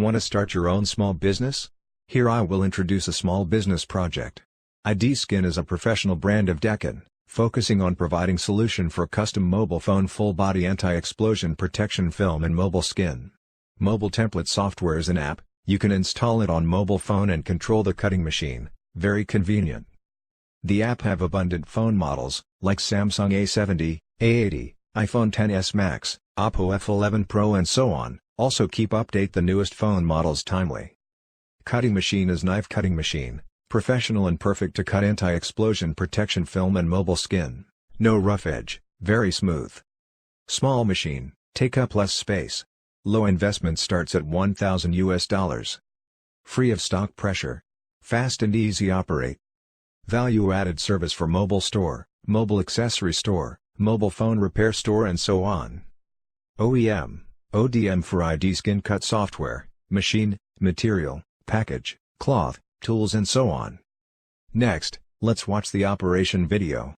Want to start your own small business? Here I will introduce a small business project. idskin is a professional brand of Daqin, focusing on providing solution for custom mobile phone full-body anti-explosion protection film and mobile skin. Mobile template software is an app. You can install it on mobile phone and control the cutting machine, very convenient. The app have abundant phone models, like Samsung A70, A80, iPhone XS Max, Oppo F11 Pro and so on. Also keep update the newest phone models timely. Cutting machine is knife cutting machine, professional and perfect to cut anti-explosion protection film and mobile skin. No rough edge, very smooth. Small machine, take up less space. Low investment starts at $1,000. Free of stock pressure. Fast and easy operate. Value-added service for mobile store, mobile accessory store, mobile phone repair store and so on. OEM, ODM for idskincut software, machine, material, package, cloth, tools and so on. Next, let's watch the operation video.